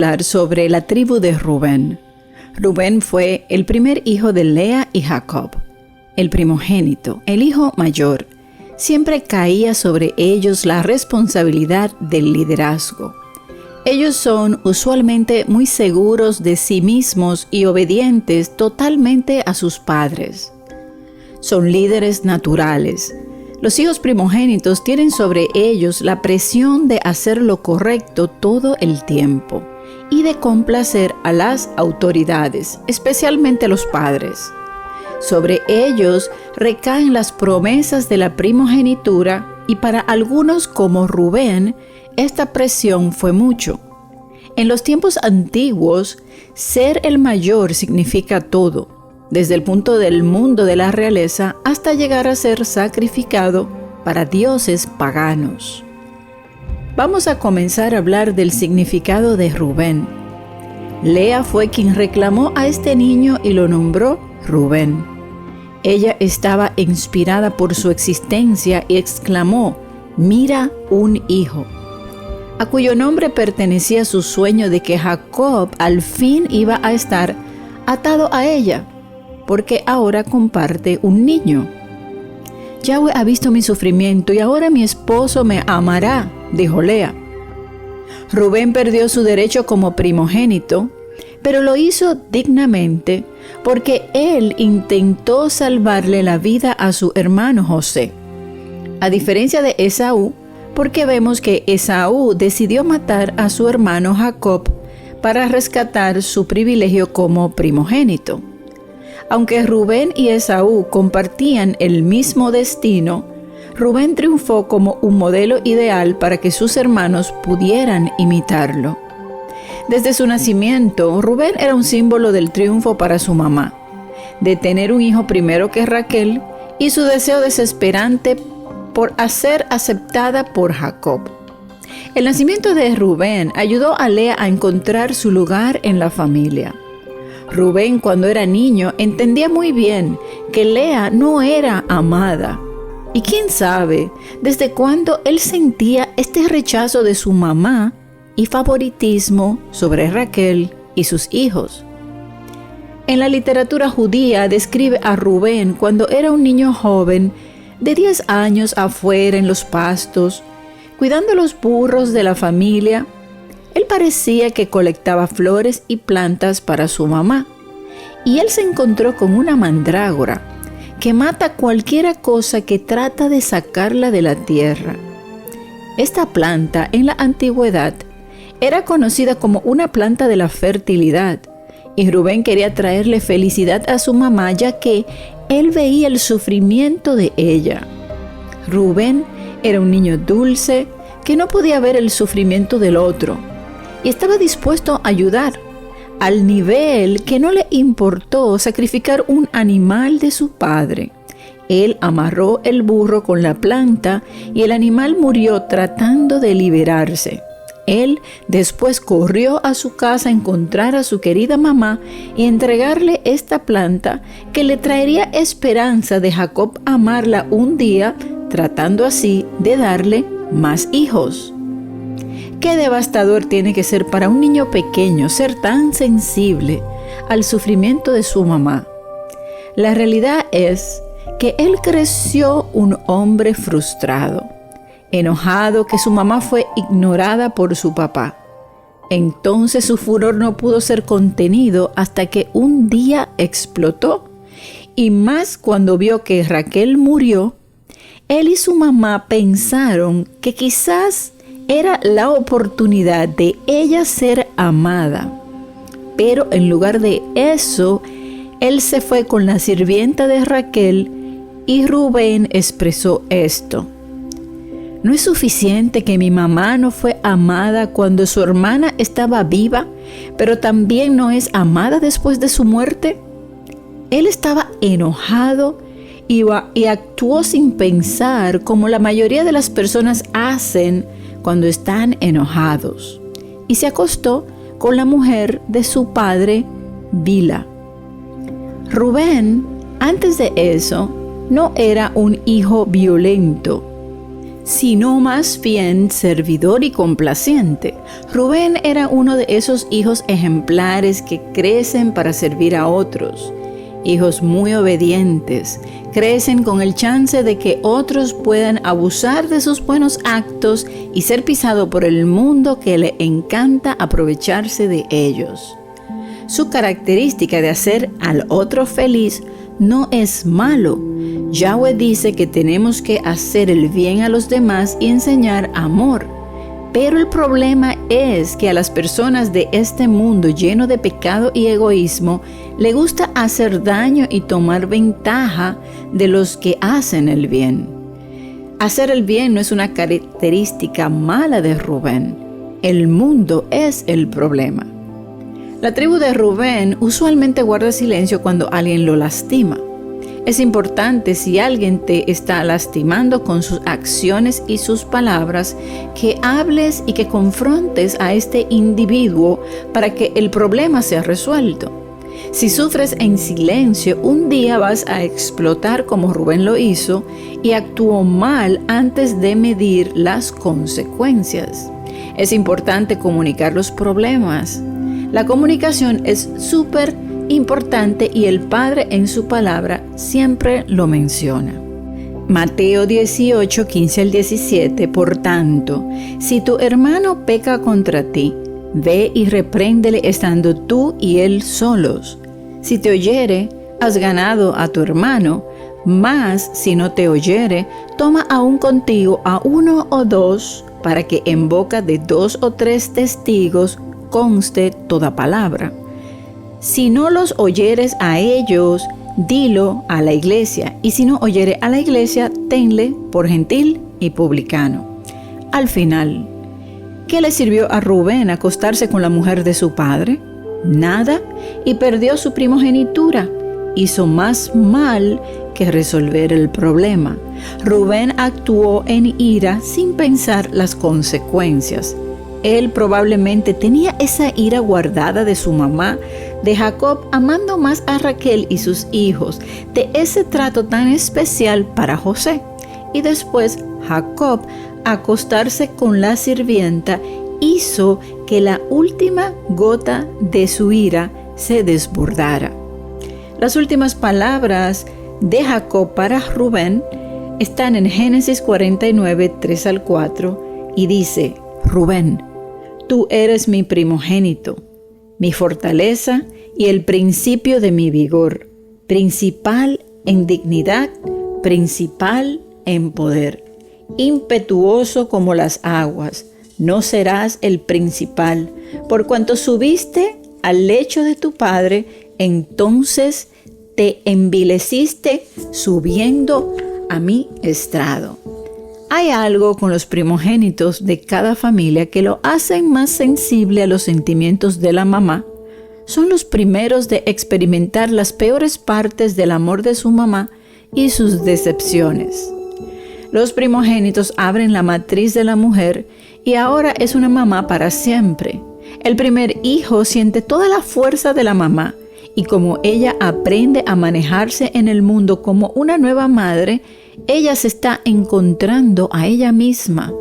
Hablar sobre la tribu de Rubén. Rubén fue el primer hijo de Lea y Jacob, el primogénito, el hijo mayor. Siempre caía sobre ellos la responsabilidad del liderazgo. Ellos son usualmente muy seguros de sí mismos y obedientes totalmente a sus padres. Son líderes naturales. Los hijos primogénitos tienen sobre ellos la presión de hacer lo correcto todo el tiempo y de complacer a las autoridades, especialmente los padres. Sobre ellos recaen las promesas de la primogenitura y para algunos como Rubén, esta presión fue mucho. En los tiempos antiguos, ser el mayor significa todo, desde el punto del mundo de la realeza hasta llegar a ser sacrificado para dioses paganos. Vamos a comenzar a hablar del significado de Rubén. Lea fue quien reclamó a este niño y lo nombró Rubén. Ella estaba inspirada por su existencia y exclamó: «Mira un hijo», a cuyo nombre pertenecía su sueño de que Jacob al fin iba a estar atado a ella, porque ahora comparte un niño. «Yahweh ha visto mi sufrimiento y ahora mi esposo me amará», dijo Lea. Rubén perdió su derecho como primogénito, pero lo hizo dignamente porque él intentó salvarle la vida a su hermano José. A diferencia de Esaú, porque vemos que Esaú decidió matar a su hermano Jacob para rescatar su privilegio como primogénito. Aunque Rubén y Esaú compartían el mismo destino, Rubén triunfó como un modelo ideal para que sus hermanos pudieran imitarlo. Desde su nacimiento, Rubén era un símbolo del triunfo para su mamá, de tener un hijo primero que Raquel y su deseo desesperante por ser aceptada por Jacob. El nacimiento de Rubén ayudó a Lea a encontrar su lugar en la familia. Rubén, cuando era niño, entendía muy bien que Lea no era amada. Y quién sabe desde cuándo él sentía este rechazo de su mamá y favoritismo sobre Raquel y sus hijos. En la literatura judía describe a Rubén cuando era un niño joven de 10 años afuera en los pastos, cuidando los burros de la familia. Él parecía que colectaba flores y plantas para su mamá, y él se encontró con una mandrágora que mata cualquier cosa que trata de sacarla de la tierra. Esta planta en la antigüedad era conocida como una planta de la fertilidad, y Rubén quería traerle felicidad a su mamá ya que él veía el sufrimiento de ella. Rubén era un niño dulce que no podía ver el sufrimiento del otro y estaba dispuesto a ayudar, al nivel que no le importó sacrificar un animal de su padre. Él amarró el burro con la planta y el animal murió tratando de liberarse. Él después corrió a su casa a encontrar a su querida mamá y entregarle esta planta que le traería esperanza de Jacob amarla un día, tratando así de darle más hijos. Qué devastador tiene que ser para un niño pequeño ser tan sensible al sufrimiento de su mamá. La realidad es que él creció un hombre frustrado, enojado que su mamá fue ignorada por su papá. Entonces su furor no pudo ser contenido hasta que un día explotó, y más cuando vio que Raquel murió. Él y su mamá pensaron que quizás era la oportunidad de ella ser amada, pero en lugar de eso, él se fue con la sirvienta de Raquel y Rubén expresó esto: «¿No es suficiente que mi mamá no fue amada cuando su hermana estaba viva, pero también no es amada después de su muerte?» Él estaba enojado y actuó sin pensar, como la mayoría de las personas hacen cuando están enojados, y se acostó con la mujer de su padre, Bilha. Rubén, antes de eso, no era un hijo violento. sino más bien servidor y complaciente. Rubén era uno de esos hijos ejemplares que crecen para servir a otros. Hijos muy obedientes, crecen con el chance de que otros puedan abusar de sus buenos actos y ser pisado por el mundo que le encanta aprovecharse de ellos. Su característica de hacer al otro feliz no es malo. Yahweh dice que tenemos que hacer el bien a los demás y enseñar amor. Pero el problema es que a las personas de este mundo lleno de pecado y egoísmo, le gusta hacer daño y tomar ventaja de los que hacen el bien. Hacer el bien no es una característica mala de Rubén. El mundo es el problema. La tribu de Rubén usualmente guarda silencio cuando alguien lo lastima. Es importante, si alguien te está lastimando con sus acciones y sus palabras, que hables y que confrontes a este individuo para que el problema sea resuelto. Si sufres en silencio, un día vas a explotar como Rubén lo hizo y actuó mal antes de medir las consecuencias. Es importante comunicar los problemas. La comunicación es súper importante y el Padre en su palabra siempre lo menciona. Mateo 18, 15 al 17, por tanto, si tu hermano peca contra ti, ve y repréndele estando tú y él solos. Si te oyere, has ganado a tu hermano, mas si no te oyere, toma aún contigo a 1 o 2, para que en boca de 2 o 3 testigos conste toda palabra. Si no los oyeres a ellos, dilo a la iglesia, y si no oyere a la iglesia, tenle por gentil y publicano. Al final, ¿qué le sirvió a Rubén acostarse con la mujer de su padre? Nada, y perdió su primogenitura. Hizo más mal que resolver el problema. Rubén actuó en ira sin pensar las consecuencias. Él probablemente tenía esa ira guardada de su mamá, de Jacob, amando más a Raquel y sus hijos, de ese trato tan especial para José. Y después Jacob, acostarse con la sirvienta, hizo que la última gota de su ira se desbordara. Las últimas palabras de Jacob para Rubén están en Génesis 49, 3 al 4, y dice: Rubén, tú eres mi primogénito, mi fortaleza y el principio de mi vigor, principal en dignidad, principal en poder, impetuoso como las aguas. No serás el principal, por cuanto subiste al lecho de tu padre, entonces te envileciste subiendo a mi estrado. Hay algo con los primogénitos de cada familia que lo hacen más sensible a los sentimientos de la mamá. Son los primeros de experimentar las peores partes del amor de su mamá y sus decepciones. Los primogénitos abren la matriz de la mujer y ahora es una mamá para siempre. El primer hijo siente toda la fuerza de la mamá y como ella aprende a manejarse en el mundo como una nueva madre, ella se está encontrando a ella misma,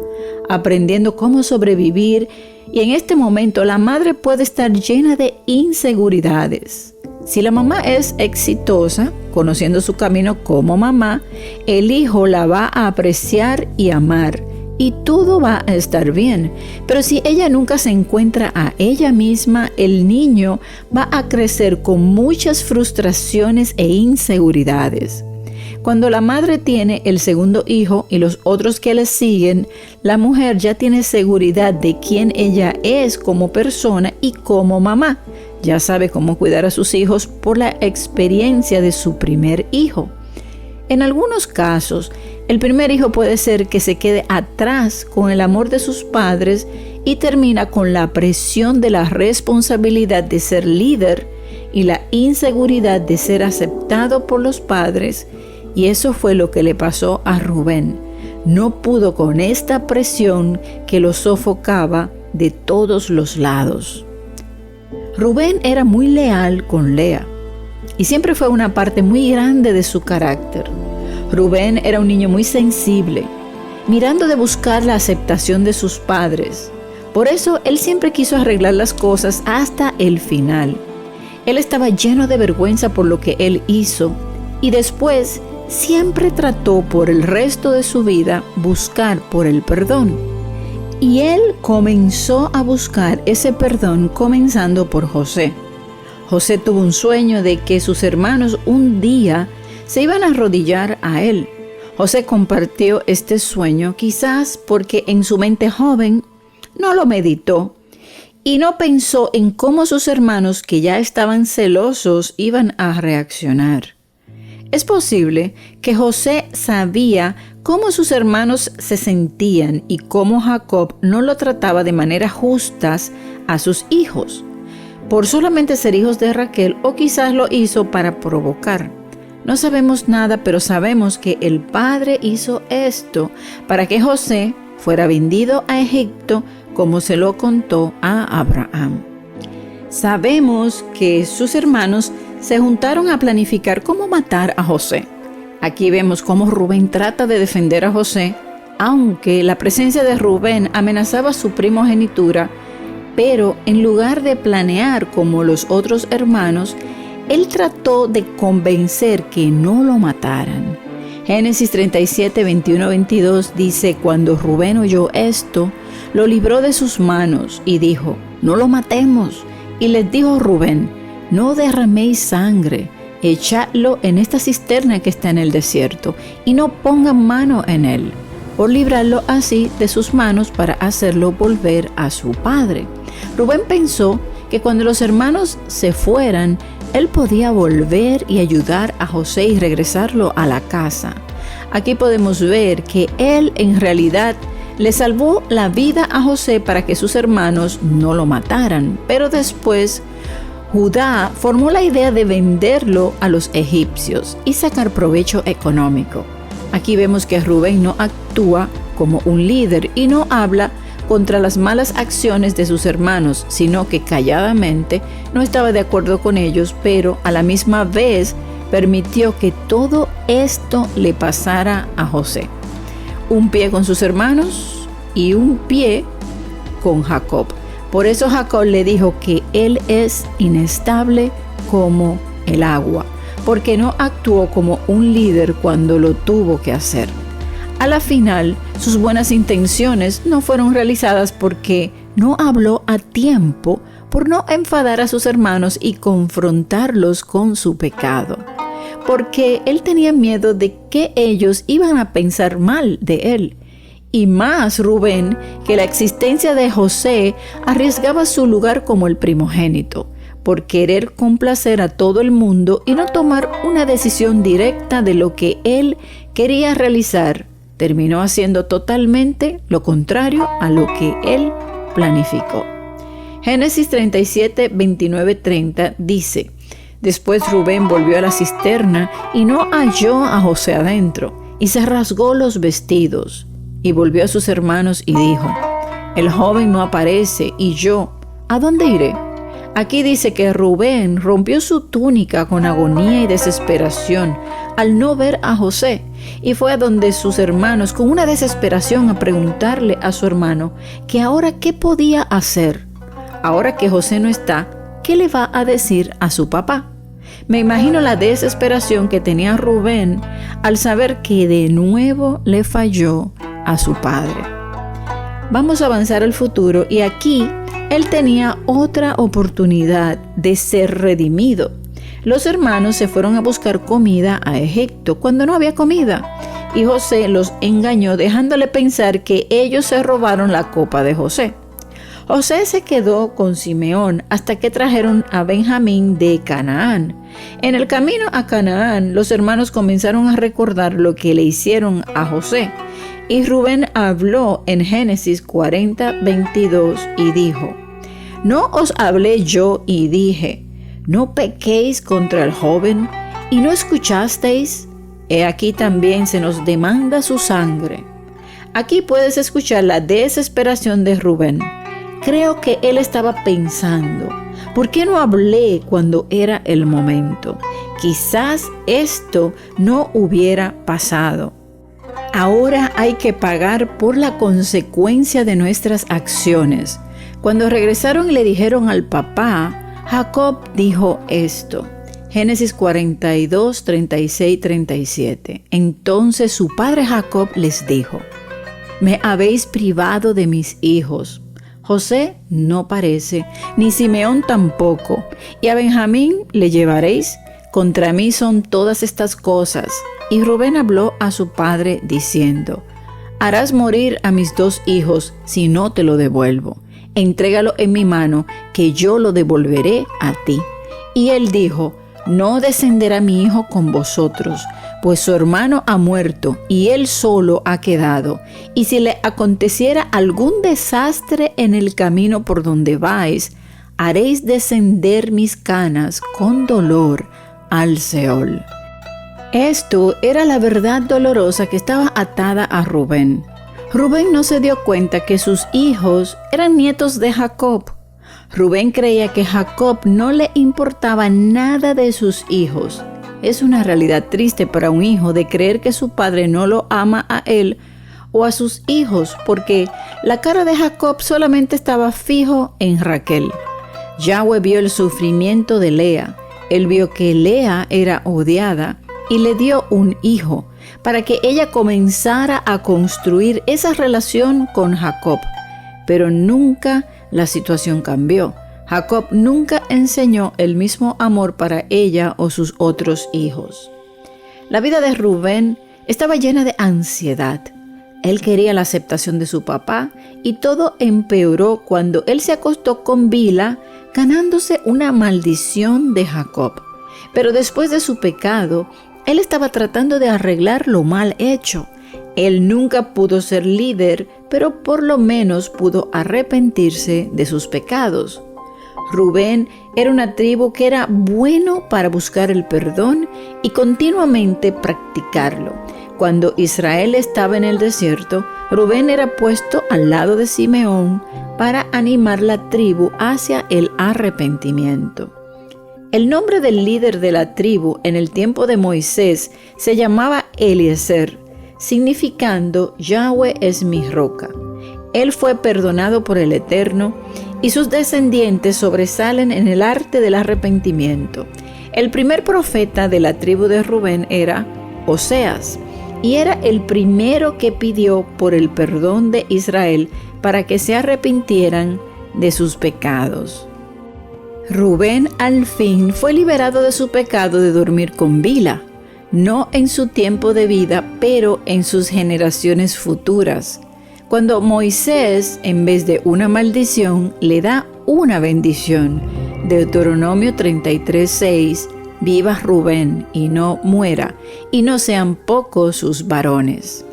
aprendiendo cómo sobrevivir, y en este momento la madre puede estar llena de inseguridades. Si la mamá es exitosa, conociendo su camino como mamá, el hijo la va a apreciar y amar, y todo va a estar bien. Pero si ella nunca se encuentra a ella misma, el niño va a crecer con muchas frustraciones e inseguridades. Cuando la madre tiene el segundo hijo y los otros que le siguen, la mujer ya tiene seguridad de quién ella es como persona y como mamá. Ya sabe cómo cuidar a sus hijos por la experiencia de su primer hijo. En algunos casos, el primer hijo puede ser que se quede atrás con el amor de sus padres y termina con la presión de la responsabilidad de ser líder y la inseguridad de ser aceptado por los padres. Y eso fue lo que le pasó a Rubén. No pudo con esta presión que lo sofocaba de todos los lados. Rubén era muy leal con Lea y siempre fue una parte muy grande de su carácter. Rubén era un niño muy sensible. mirando de buscar la aceptación de sus padres. Por eso él siempre quiso arreglar las cosas hasta el final. Él estaba lleno de vergüenza por lo que él hizo y después siempre trató por el resto de su vida buscar por el perdón. Y él comenzó a buscar ese perdón comenzando por José. José tuvo un sueño de que sus hermanos un día se iban a arrodillar a él. José compartió este sueño quizás porque en su mente joven no lo meditó y no pensó en cómo sus hermanos, que ya estaban celosos, iban a reaccionar. Es posible que José sabía cómo sus hermanos se sentían y cómo Jacob no lo trataba de manera justa a sus hijos, por solamente ser hijos de Raquel, o quizás lo hizo para provocar. No sabemos nada, pero sabemos que el padre hizo esto para que José fuera vendido a Egipto, como se lo contó a Abraham. Sabemos que sus hermanos se juntaron a planificar cómo matar a José. Aquí vemos cómo Rubén trata de defender a José, aunque la presencia de Rubén amenazaba su primogenitura, pero en lugar de planear como los otros hermanos, él trató de convencer que no lo mataran. Génesis 37, 21, 22 dice: cuando Rubén oyó esto, lo libró de sus manos y dijo: no lo matemos. Y les dijo Rubén: no derraméis sangre, echadlo en esta cisterna que está en el desierto, y no pongan mano en él, por librarlo así de sus manos para hacerlo volver a su padre. Rubén pensó que cuando los hermanos se fueran, él podía volver y ayudar a José y regresarlo a la casa. Aquí podemos ver que él en realidad le salvó la vida a José para que sus hermanos no lo mataran, pero después Judá formó la idea de venderlo a los egipcios y sacar provecho económico. Aquí vemos que Rubén no actúa como un líder y no habla contra las malas acciones de sus hermanos, sino que calladamente no estaba de acuerdo con ellos, pero a la misma vez permitió que todo esto le pasara a José. Un pie con sus hermanos y un pie con Jacob. Por eso Jacob le dijo que él es inestable como el agua, porque no actuó como un líder cuando lo tuvo que hacer. A la final, sus buenas intenciones no fueron realizadas porque no habló a tiempo, por no enfadar a sus hermanos y confrontarlos con su pecado, porque él tenía miedo de que ellos iban a pensar mal de él. Y más Rubén, que la existencia de José arriesgaba su lugar como el primogénito, por querer complacer a todo el mundo y no tomar una decisión directa de lo que él quería realizar. Terminó haciendo totalmente lo contrario a lo que él planificó. Génesis 37, 29, 30 dice: después Rubén volvió a la cisterna y no halló a José adentro, y se rasgó los vestidos, y volvió a sus hermanos y dijo: el joven no aparece, y yo, ¿a dónde iré? Aquí dice que Rubén rompió su túnica con agonía y desesperación al no ver a José, y fue a donde sus hermanos con una desesperación a preguntarle a su hermano que ahora qué podía hacer. Ahora que José no está, ¿qué le va a decir a su papá? Me imagino la desesperación que tenía Rubén al saber que de nuevo le falló a su padre. Vamos a avanzar al futuro, y aquí él tenía otra oportunidad de ser redimido. Los hermanos se fueron a buscar comida a Egipto cuando no había comida, y José los engañó dejándole pensar que ellos se robaron la copa de José. José se quedó con Simeón hasta que trajeron a Benjamín de Canaán. En el camino a Canaán, los hermanos comenzaron a recordar lo que le hicieron a José. Y Rubén habló en Génesis 40, 22 y dijo: ¿no os hablé yo y dije, no pequéis contra el joven, y no escuchasteis? He aquí también se nos demanda su sangre. Aquí puedes escuchar la desesperación de Rubén. Creo que él estaba pensando: ¿por qué no hablé cuando era el momento? Quizás esto no hubiera pasado. Ahora hay que pagar por la consecuencia de nuestras acciones. Cuando regresaron y le dijeron al papá, Jacob dijo esto. Génesis 42, 36, 37. Entonces su padre Jacob les dijo: me habéis privado de mis hijos. José no parece, ni Simeón tampoco, y a Benjamín le llevaréis. Contra mí son todas estas cosas. Y Rubén habló a su padre diciendo: harás morir a mis 2 hijos si no te lo devuelvo. Entrégalo en mi mano, que yo lo devolveré a ti. Y él dijo: no descenderá mi hijo con vosotros, pues su hermano ha muerto y él solo ha quedado. Y si le aconteciera algún desastre en el camino por donde vais, haréis descender mis canas con dolor al Seol. Esto era la verdad dolorosa que estaba atada a Rubén. Rubén no se dio cuenta que sus hijos eran nietos de Jacob. Rubén creía que Jacob no le importaba nada de sus hijos. Es una realidad triste para un hijo de creer que su padre no lo ama a él o a sus hijos, porque la cara de Jacob solamente estaba fijo en Raquel. Yahweh vio el sufrimiento de Lea. Él vio que Lea era odiada y le dio un hijo para que ella comenzara a construir esa relación con Jacob. Pero nunca la situación cambió. Jacob nunca enseñó el mismo amor para ella o sus otros hijos. La vida de Rubén estaba llena de ansiedad. Él quería la aceptación de su papá y todo empeoró cuando él se acostó con Bila, ganándose una maldición de Jacob. Pero después de su pecado, él estaba tratando de arreglar lo mal hecho. Él nunca pudo ser líder, pero por lo menos pudo arrepentirse de sus pecados. Rubén era una tribu que era bueno para buscar el perdón y continuamente practicarlo. Cuando Israel estaba en el desierto, Rubén era puesto al lado de Simeón para animar la tribu hacia el arrepentimiento. El nombre del líder de la tribu en el tiempo de Moisés se llamaba Eliezer, significando Yahweh es mi roca. Él fue perdonado por el Eterno y sus descendientes sobresalen en el arte del arrepentimiento. El primer profeta de la tribu de Rubén era Oseas, y era el primero que pidió por el perdón de Israel para que se arrepintieran de sus pecados. Rubén al fin fue liberado de su pecado de dormir con Bila, no en su tiempo de vida, pero en sus generaciones futuras. Cuando Moisés, en vez de una maldición, le da una bendición. Deuteronomio 33:6, viva Rubén y no muera, y no sean pocos sus varones.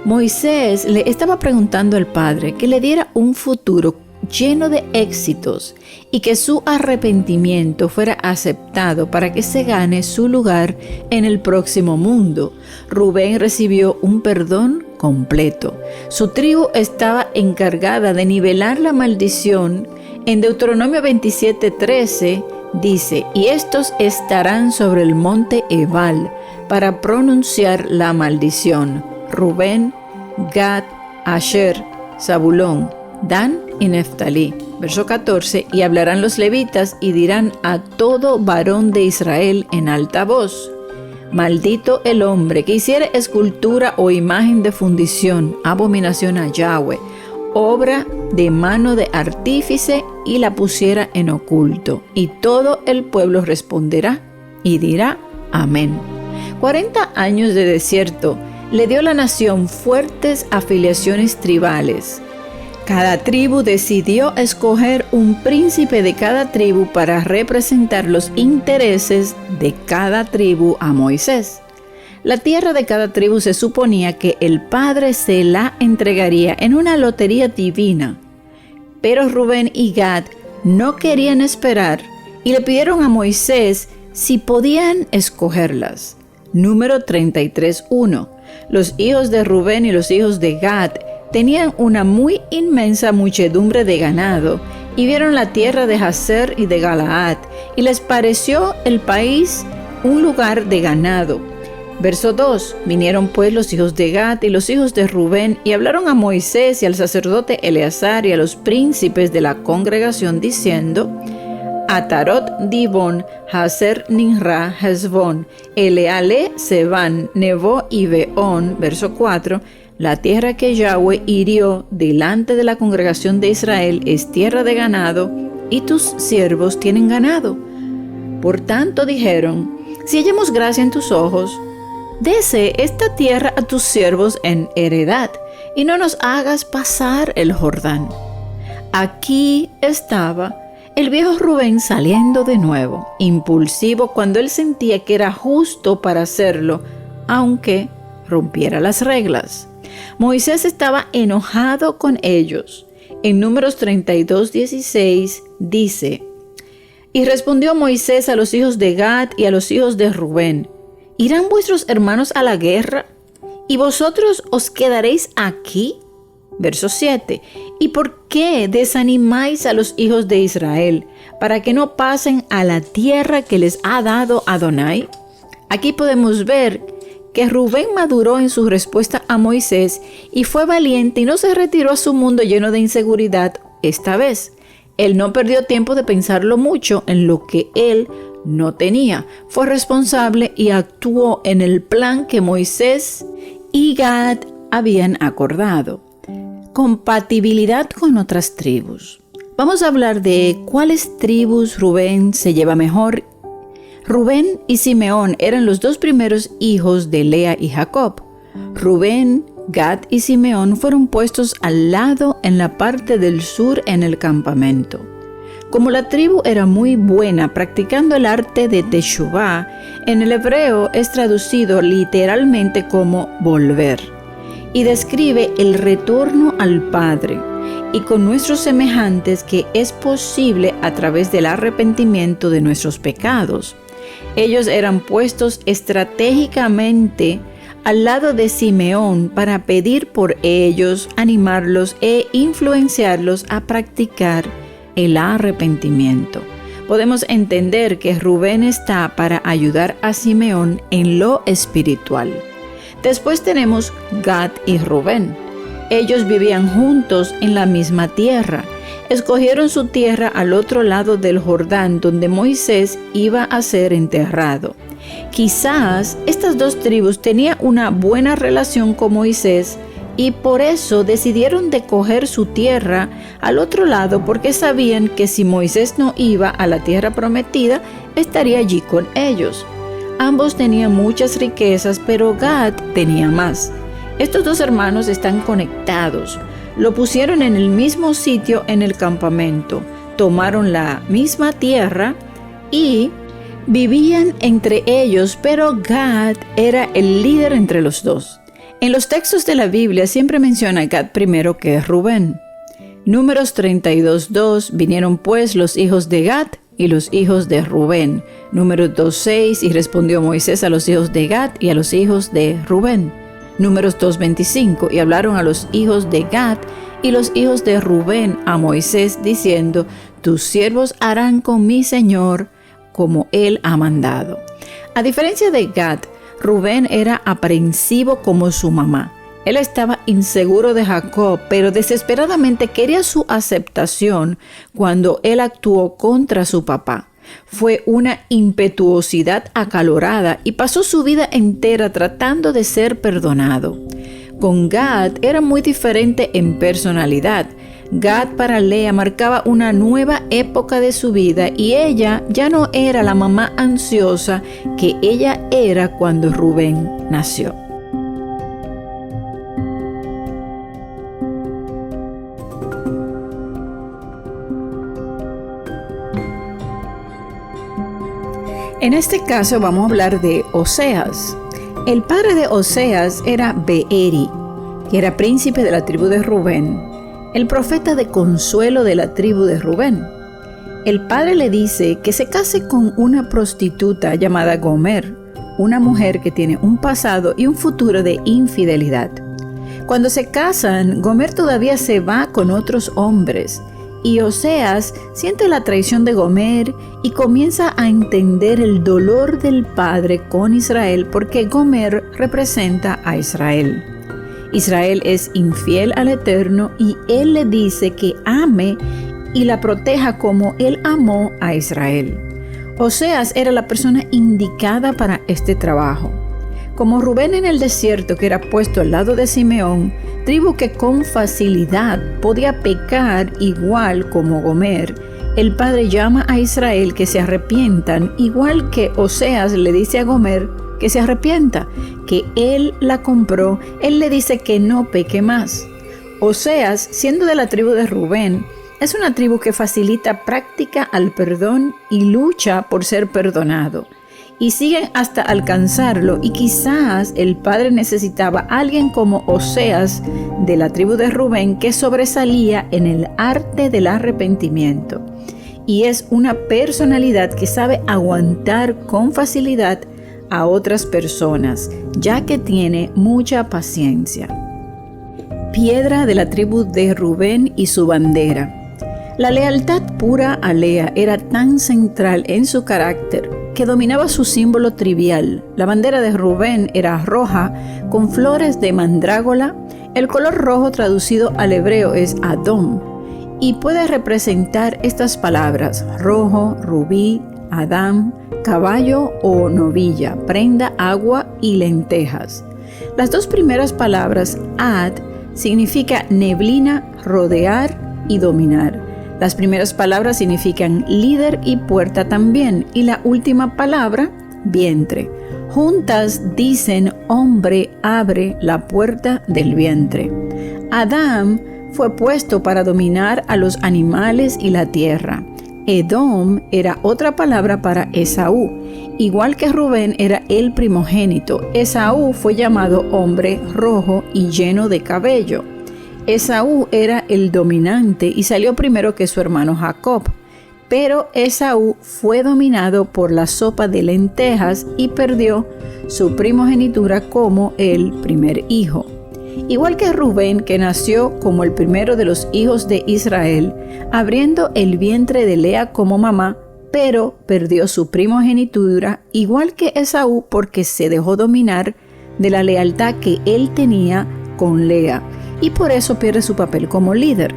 Moisés le estaba preguntando al Padre que le diera un futuro lleno de éxitos y que su arrepentimiento fuera aceptado para que se gane su lugar en el próximo mundo. Rubén recibió un perdón completo. Su tribu estaba encargada de nivelar la maldición. En Deuteronomio 27:13 dice: y estos estarán sobre el monte Ebal para pronunciar la maldición. Rubén, Gad, Asher, Zabulón, Dan y Neftalí. Verso 14, y hablarán los levitas y dirán a todo varón de Israel en alta voz: maldito el hombre que hiciere escultura o imagen de fundición, abominación a Yahweh, obra de mano de artífice, y la pusiera en oculto. Y todo el pueblo responderá y dirá amén. 40 años de desierto le dio a la nación fuertes afiliaciones tribales. Cada tribu decidió escoger un príncipe de cada tribu para representar los intereses de cada tribu a Moisés. La tierra de cada tribu se suponía que el Padre se la entregaría en una lotería divina. Pero Rubén y Gad no querían esperar y le pidieron a Moisés si podían escogerlas. Número 33:1. Los hijos de Rubén y los hijos de Gad tenían una muy inmensa muchedumbre de ganado y vieron la tierra de Jazer y de Galaad, y les pareció el país un lugar de ganado. Verso 2. Vinieron pues los hijos de Gad y los hijos de Rubén y hablaron a Moisés y al sacerdote Eleazar y a los príncipes de la congregación diciendo: Atarot, Dibón, Hazer, Ninra, Hezbón, Eleale, Sebán, Nebo y Beón. Verso 4. La tierra que Yahweh hirió delante de la congregación de Israel es tierra de ganado, y tus siervos tienen ganado. Por tanto dijeron: si hallamos gracia en tus ojos, dese esta tierra a tus siervos en heredad, y no nos hagas pasar el Jordán. Aquí estaba el viejo Rubén saliendo de nuevo, impulsivo cuando él sentía que era justo para hacerlo, aunque rompiera las reglas. Moisés estaba enojado con ellos. En Números 32:16 dice: y respondió Moisés a los hijos de Gad y a los hijos de Rubén: ¿irán vuestros hermanos a la guerra? ¿Y vosotros os quedaréis aquí? Verso 7. ¿Y por qué desanimáis a los hijos de Israel para que no pasen a la tierra que les ha dado Adonai? Aquí podemos ver que Rubén maduró en su respuesta a Moisés y fue valiente y no se retiró a su mundo lleno de inseguridad esta vez. Él no perdió tiempo de pensarlo mucho en lo que él no tenía. Fue responsable y actuó en el plan que Moisés y Gad habían acordado. Compatibilidad con otras tribus. Vamos a hablar de cuáles tribus Rubén se lleva mejor. Rubén y Simeón eran los dos primeros hijos de Lea y Jacob. Rubén, Gad y Simeón fueron puestos al lado en la parte del sur en el campamento. Como la tribu era muy buena practicando el arte de Teshuvá, en el hebreo es traducido literalmente como volver, y describe el retorno al Padre, y con nuestros semejantes que es posible a través del arrepentimiento de nuestros pecados. Ellos eran puestos estratégicamente al lado de Simeón para pedir por ellos, animarlos e influenciarlos a practicar el arrepentimiento. Podemos entender que Rubén está para ayudar a Simeón en lo espiritual. Después tenemos Gad y Rubén. Ellos vivían juntos en la misma tierra. Escogieron su tierra al otro lado del Jordán, donde Moisés iba a ser enterrado. Quizás estas dos tribus tenían una buena relación con Moisés y por eso decidieron de coger su tierra al otro lado, porque sabían que si Moisés no iba a la tierra prometida, estaría allí con ellos. Ambos tenían muchas riquezas, pero Gad tenía más. Estos dos hermanos están conectados. Lo pusieron en el mismo sitio en el campamento, tomaron la misma tierra y vivían entre ellos, pero Gad era el líder entre los dos. En los textos de la Biblia siempre menciona a Gad primero que Rubén. Números 32:2, vinieron pues los hijos de Gad y los hijos de Rubén. Números 2:6, y respondió Moisés a los hijos de Gad y a los hijos de Rubén. Números 2:25, y hablaron a los hijos de Gad y los hijos de Rubén a Moisés, diciendo: tus siervos harán con mi señor como él ha mandado. A diferencia de Gad, Rubén era aprensivo como su mamá. Él estaba inseguro de Jacob, pero desesperadamente quería su aceptación cuando él actuó contra su papá. Fue una impetuosidad acalorada y pasó su vida entera tratando de ser perdonado. Con Gad era muy diferente en personalidad. Gad para Lea marcaba una nueva época de su vida y ella ya no era la mamá ansiosa que ella era cuando Rubén nació. En este caso vamos a hablar de Oseas. El padre de Oseas era Beeri, que era príncipe de la tribu de Rubén, el profeta de consuelo de la tribu de Rubén. El padre le dice que se case con una prostituta llamada Gomer, una mujer que tiene un pasado y un futuro de infidelidad. Cuando se casan, Gomer todavía se va con otros hombres Y Oseas siente la traición de Gomer y comienza a entender el dolor del padre con Israel, porque Gomer representa a Israel. Israel es infiel al Eterno y él le dice que ame y la proteja como él amó a Israel. Oseas era la persona indicada para este trabajo. Como Rubén en el desierto, que era puesto al lado de Simeón, tribu que con facilidad podía pecar igual como Gomer, el padre llama a Israel que se arrepientan, igual que Oseas le dice a Gomer que se arrepienta, que él la compró, él le dice que no peque más. Oseas, siendo de la tribu de Rubén, es una tribu que facilita práctica al perdón y lucha por ser perdonado. Y siguen hasta alcanzarlo, y quizás el padre necesitaba a alguien como Oseas de la tribu de Rubén, que sobresalía en el arte del arrepentimiento. Y es una personalidad que sabe aguantar con facilidad a otras personas, ya que tiene mucha paciencia. Piedra de la tribu de Rubén y su bandera. La lealtad pura a Lea era tan central en su carácter que dominaba su símbolo trivial. La bandera de Rubén era roja con flores de mandrágora. El color rojo traducido al hebreo es Adom y puede representar estas palabras: rojo, rubí, Adán, caballo o novilla, prenda, agua y lentejas. Las dos primeras palabras, Ad, significa neblina, rodear y dominar. Las primeras palabras significan líder y puerta también, y la última palabra, vientre. Juntas dicen: hombre abre la puerta del vientre. Adán fue puesto para dominar a los animales y la tierra. Edom era otra palabra para Esaú. Igual que Rubén era el primogénito, Esaú fue llamado hombre rojo y lleno de cabello. Esaú era el dominante y salió primero que su hermano Jacob, pero Esaú fue dominado por la sopa de lentejas y perdió su primogenitura como el primer hijo. Igual que Rubén, que nació como el primero de los hijos de Israel, abriendo el vientre de Lea como mamá, pero perdió su primogenitura, igual que Esaú, porque se dejó dominar de la lealtad que él tenía con Lea, y por eso pierde su papel como líder.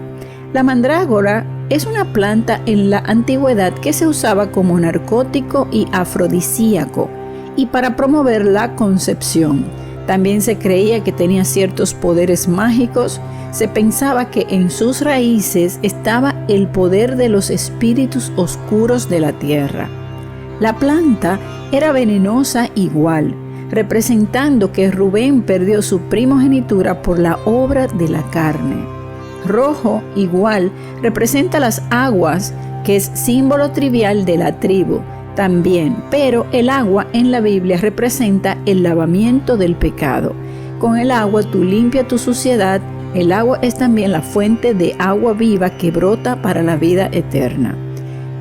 La mandrágora es una planta en la antigüedad que se usaba como narcótico y afrodisíaco y para promover la concepción. También se creía que tenía ciertos poderes mágicos. Se pensaba que en sus raíces estaba el poder de los espíritus oscuros de la tierra. La planta era venenosa igual, representando que Rubén perdió su primogenitura por la obra de la carne. Rojo igual representa las aguas, que es símbolo trivial de la tribu también, pero el agua en la Biblia representa el lavamiento del pecado. Con el agua tú limpias tu suciedad. El agua es también la fuente de agua viva que brota para la vida eterna.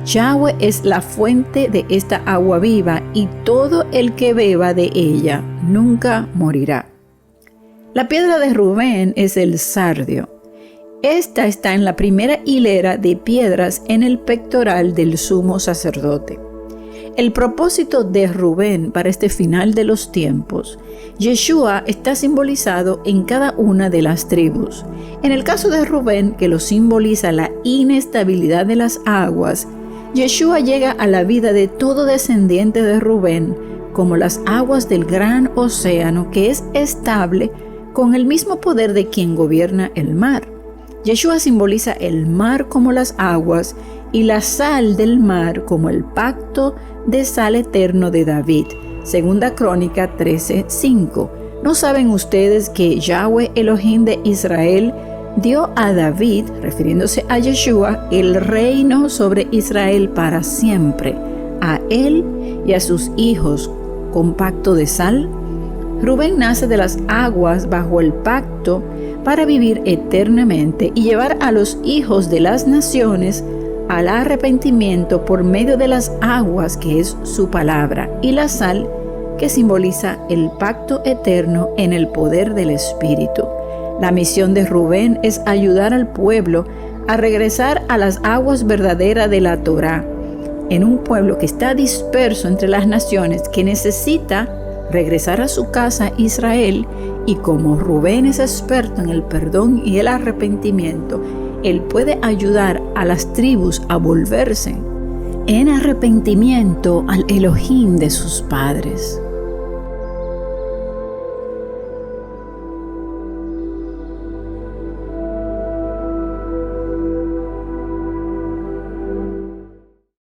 Yahweh es la fuente de esta agua viva y todo el que beba de ella nunca morirá. La piedra de Rubén es el sardio. Esta está en la primera hilera de piedras en el pectoral del sumo sacerdote. El propósito de Rubén para este final de los tiempos, Yeshua está simbolizado en cada una de las tribus. En el caso de Rubén, que lo simboliza la inestabilidad de las aguas, Yeshua llega a la vida de todo descendiente de Rubén como las aguas del gran océano, que es estable con el mismo poder de quien gobierna el mar. Yeshua simboliza el mar como las aguas y la sal del mar como el pacto de sal eterno de David. Segunda Crónica 13:5. ¿No saben ustedes que Yahweh Elohim de Israel dio a David, refiriéndose a Yeshua, el reino sobre Israel para siempre, a él y a sus hijos con pacto de sal? Rubén nace de las aguas bajo el pacto para vivir eternamente y llevar a los hijos de las naciones al arrepentimiento por medio de las aguas, que es su palabra, y la sal, que simboliza el pacto eterno en el poder del Espíritu. La misión de Rubén es ayudar al pueblo a regresar a las aguas verdaderas de la Torá, en un pueblo que está disperso entre las naciones, que necesita regresar a su casa Israel, y como Rubén es experto en el perdón y el arrepentimiento, él puede ayudar a las tribus a volverse en arrepentimiento al Elohim de sus padres.